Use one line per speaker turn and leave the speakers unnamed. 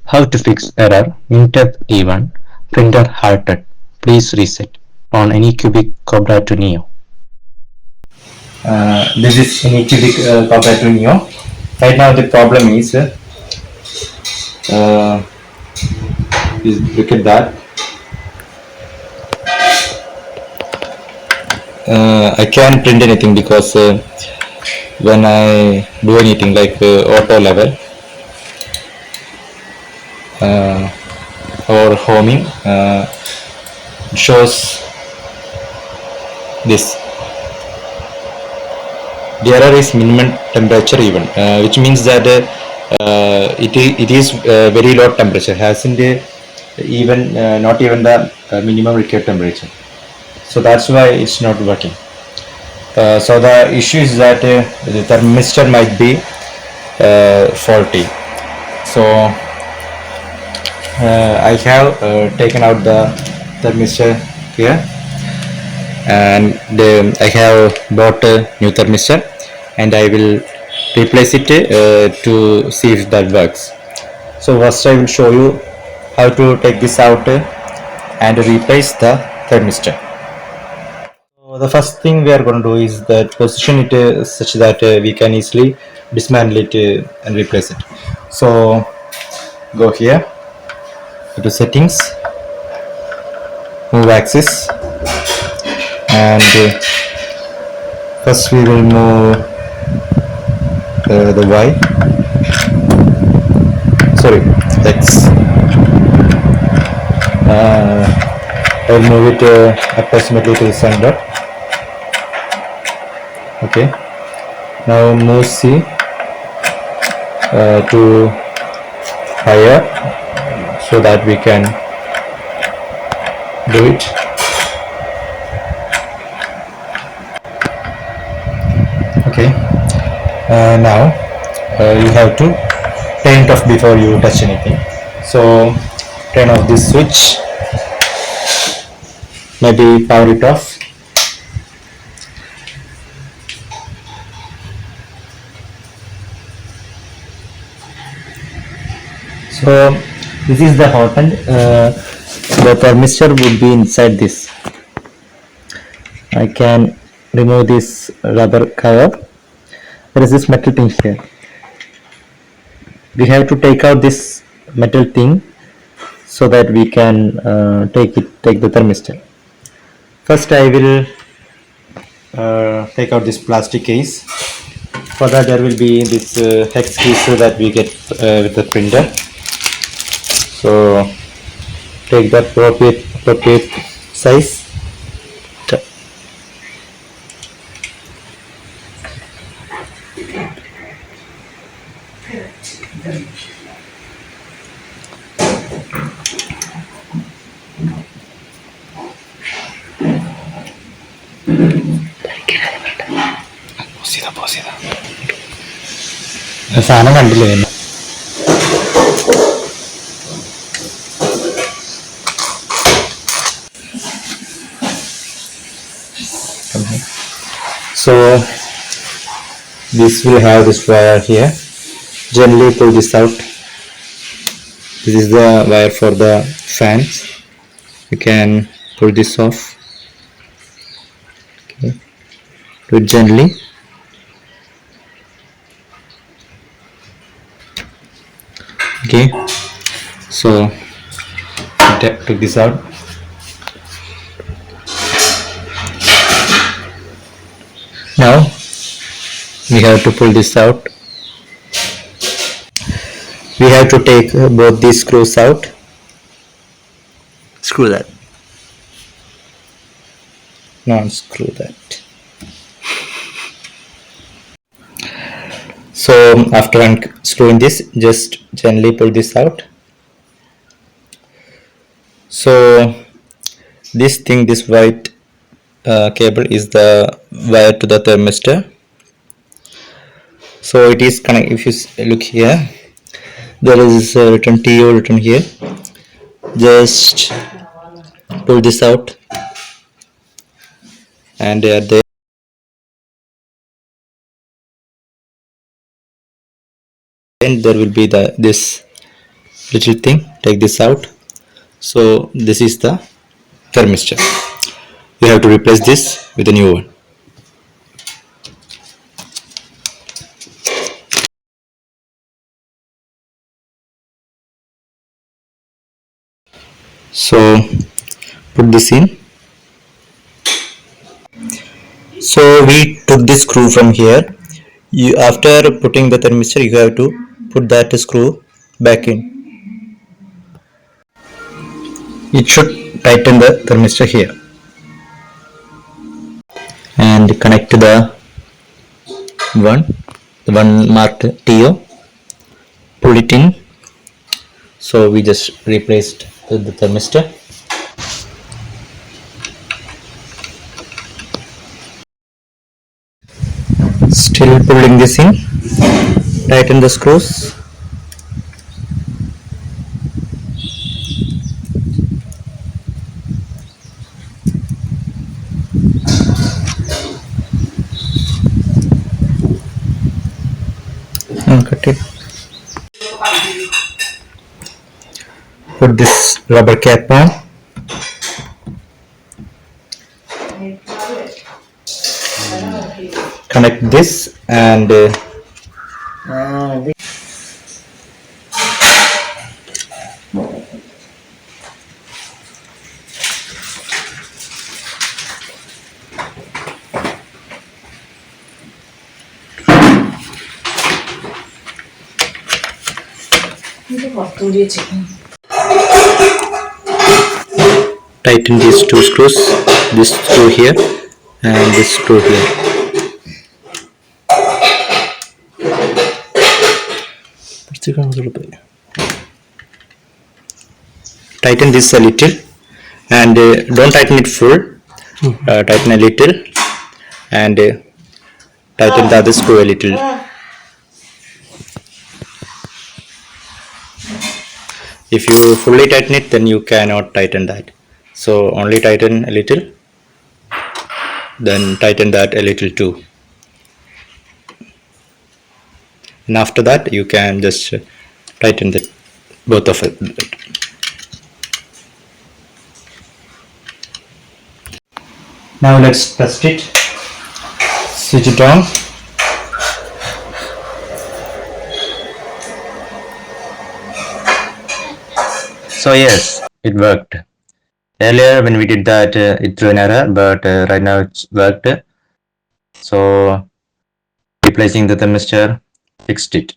How to fix error Mintemp E1 printer halted. Please reset on Anycubic Kobra to Neo.
This is Anycubic Kobra to Neo. Right now the problem is look at that. I can't print anything because when I do anything like auto level or homing, it shows this. The error is minimum temperature even, which means that it is very low temperature, hasn't even not even the minimum required temperature. So that's why it's not working. So the issue is that the thermistor might be faulty. So I have taken out the thermistor here, and I have bought a new thermistor, and I will replace it to see if that works. So first I will show you how to take this out and replace the thermistor. So the first thing we are going to do is that position it such that we can easily dismantle it and replace it. So go here, go to settings, move axis, and first we will move the Y, sorry, X. I'll move it approximately to the center. Okay, now move C to higher so that we can do it. Okay, now you have to turn it off before you touch anything. So turn off this switch, maybe power it off. So this is the hotend. The thermistor would be inside this. I can remove this rubber cover. There is this metal thing here. We have to take out this metal thing so that we can take the thermistor. First I will take out this plastic case. For that there will be this hex key so that we get with the printer. So take the appropriate size. സാധനം കണ്ടില്ലേ? So this will have this wire here. Gently pull this out. This is the wire for the fans. You can pull this off. Okay. Do it gently. Okay. So take this out. Now we have to pull this out. We have to take both these screws out. Screw that. No, unscrew that. So after unscrewing this, just gently pull this out. So this thing, this white cable is the wire to the thermistor. So it is connected. If you look here, there is written TO written here. Just pull this out, and at the end there will be this little thing, take this out. So this is the thermistor. You have to replace this with a new one. So put this in. So we took this screw from here. After putting the thermistor, you have to put that screw back in. It should tighten the thermistor here and connect to the one marked TO. Pull it in. So we just replaced the thermistor. Still pulling this in. Tighten the screws. And cut it. Put this rubber cap on. Connect this and tighten these two screws, this screw here and this screw here. Tighten this a little and don't tighten it full. Tighten a little and tighten the other screw a little. If you fully tighten it, then you cannot tighten that. So only tighten a little, then tighten that a little too. And after that, you can just tighten the both of it. Now let's test it. Switch it on.
So yes, it worked. Earlier when we did that, it threw an error, but right now it's worked. So replacing the thermistor fixed it.